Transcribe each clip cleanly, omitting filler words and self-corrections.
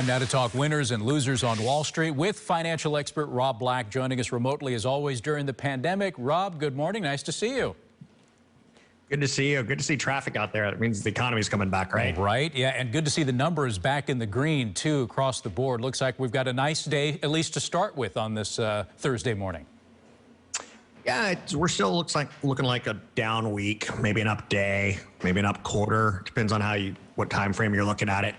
Time now to talk winners and losers on Wall Street with financial expert Rob Black joining us remotely as always during the pandemic. Rob, good morning. Nice to see you. Good to see you. Good to see traffic out there. It means the economy's coming back, right? Right. Yeah, and good to see the numbers back in the green, too, across the board. Looks like we've got a nice day, at least to start with, on this Thursday morning. Yeah, we're still looking like a down week, maybe an up day, maybe an up quarter. Depends on what time frame you're looking at it.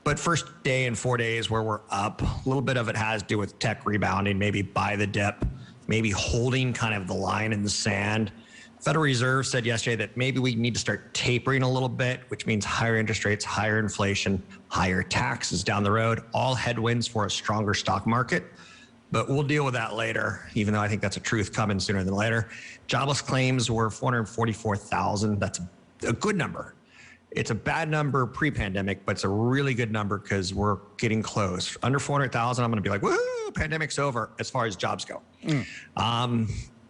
But first day in 4 days where we're up, a little bit of it has to do with tech rebounding, maybe buy the dip, maybe holding kind of the line in the sand. Federal Reserve said yesterday that maybe we need to start tapering a little bit, which means higher interest rates, higher inflation, higher taxes down the road, all headwinds for a stronger stock market. But we'll deal with that later, even though I think that's a truth coming sooner than later. Jobless claims were 444,000. That's a good number. It's a bad number pre-pandemic, but it's a really good number because we're getting close. Under 400,000, I'm going to be like, woohoo, pandemic's over as far as jobs go.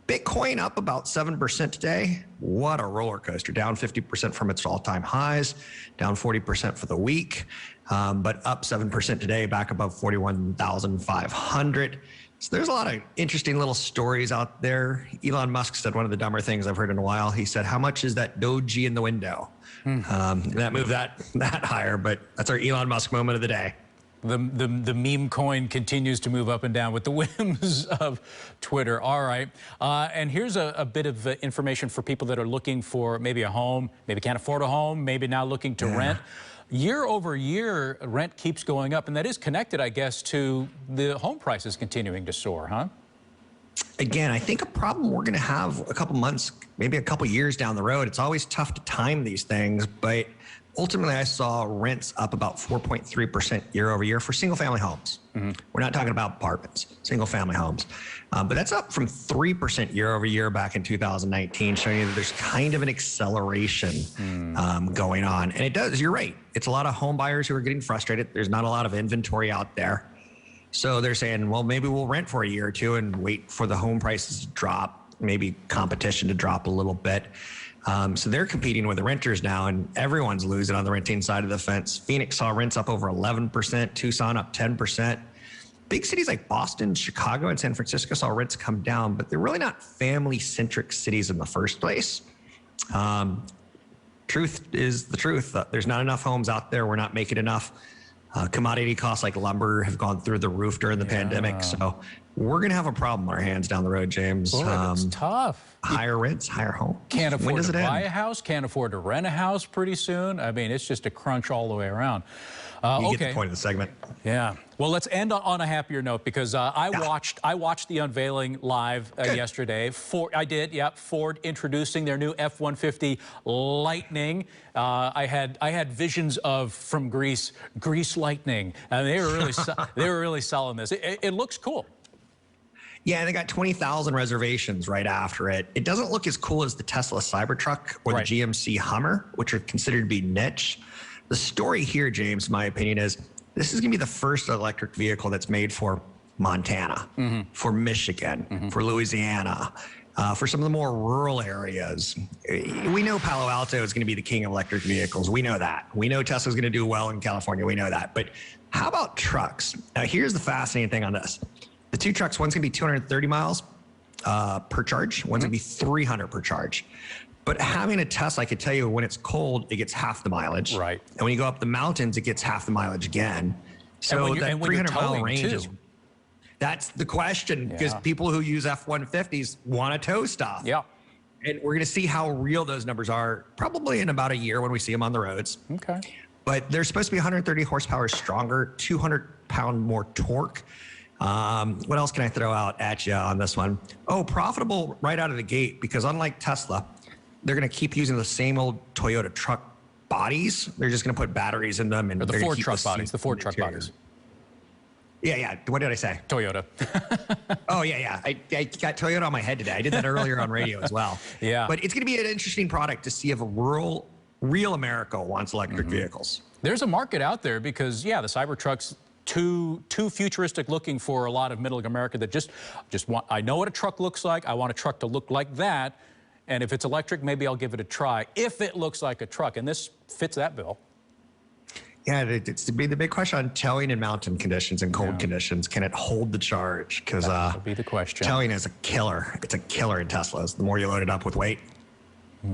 Bitcoin up about 7% today. What a roller coaster. Down 50% from its all-time highs, down 40% for the week, but up 7% today, back above 41,500. So there's a lot of interesting little stories out there. Elon Musk said one of the dumber things I've heard in a while. He said, how much is that doji in the window? That moved that higher, but that's our Elon Musk moment of the day. The meme coin continues to move up and down with the whims of Twitter. All right. And here's a bit of information for people that are looking for maybe a home, maybe can't afford a home, maybe now looking to rent. Year over year, rent keeps going up, and that is connected, I guess, to the home prices continuing to soar, huh? Again, I think a problem we're going to have a couple months, maybe a couple years down the road. It's always tough to time these things, but ultimately I saw rents up about 4.3% year over year for single family homes. We're not talking about apartments, single family homes. But that's up from 3% year over year back in 2019, showing you that there's kind of an acceleration going on. And it does, you're right. It's a lot of home buyers who are getting frustrated. There's not a lot of inventory out there. So they're saying, well, maybe we'll rent for a year or two and wait for the home prices to drop, maybe competition to drop a little bit. So they're competing with the renters now, and everyone's losing on the renting side of the fence. Phoenix saw rents up over 11%, Tucson up 10%. Big cities like Boston, Chicago, and San Francisco saw rents come down, but they're really not family-centric cities in the first place. Truth is the truth. There's not enough homes out there. We're not making enough. Commodity costs like lumber have gone through the roof during the pandemic. So we're going to have a problem on our hands down the road, James. It's tough. Higher rents, higher home. Can't afford to buy a house, can't afford to rent a house pretty soon. I mean, it's just a crunch all the way around. You get the point of the segment. Yeah. Well, let's end on a happier note because I watched the unveiling live yesterday. I did. Ford introducing their new F-150 Lightning. I had visions of from Greece Lightning. I mean, they were really selling this. It looks cool. Yeah, and they got 20,000 reservations right after it. It doesn't look as cool as the Tesla Cybertruck or the GMC Hummer, which are considered to be niche. The story here, James, in my opinion, is this is going to be the first electric vehicle that's made for Montana, for Michigan, for Louisiana, for some of the more rural areas. We know Palo Alto is going to be the king of electric vehicles. We know that. We know Tesla's going to do well in California. We know that. But how about trucks? Now, here's the fascinating thing on this. The two trucks, one's going to be 230 miles per charge. One's going to be 300 per charge. But having a Tesla, I could tell you when it's cold, it gets half the mileage. Right. And when you go up the mountains, it gets half the mileage again. So that 300-mile range is, that's the question, because people who use F-150s want to tow stuff. Yeah. And we're going to see how real those numbers are probably in about a year when we see them on the roads. Okay. But they're supposed to be 130 horsepower stronger, 200-pound more torque. What else can I throw out at you on this one? Oh, profitable right out of the gate, because unlike Tesla, they're going to keep using the same old Toyota truck bodies. They're just going to put batteries in them. And the Ford truck bodies. The Ford truck bodies. Yeah. What did I say? Toyota. Oh, yeah. I got Toyota on my head today. I did that earlier on radio as well. Yeah. But it's going to be an interesting product to see if real America wants electric vehicles. There's a market out there because, the Cybertruck's too futuristic looking for a lot of middle America that just want, I know what a truck looks like. I want a truck to look like that. And if it's electric, maybe I'll give it a try if it looks like a truck. And this fits that bill. Yeah, it's to be the big question on towing in mountain conditions and cold conditions. Can it hold the charge? Because That'll be the question. towing is a killer. It's a killer in Teslas. The more you load it up with weight.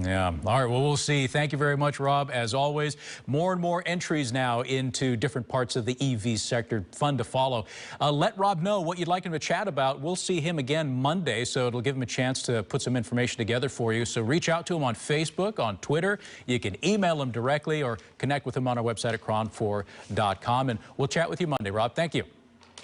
Yeah. All right. Well, we'll see. Thank you very much, Rob. As always, more and more entries now into different parts of the EV sector. Fun to follow. Let Rob know what you'd like him to chat about. We'll see him again Monday, so it'll give him a chance to put some information together for you. So reach out to him on Facebook, on Twitter. You can email him directly or connect with him on our website at kron4.com. And we'll chat with you Monday, Rob. Thank you.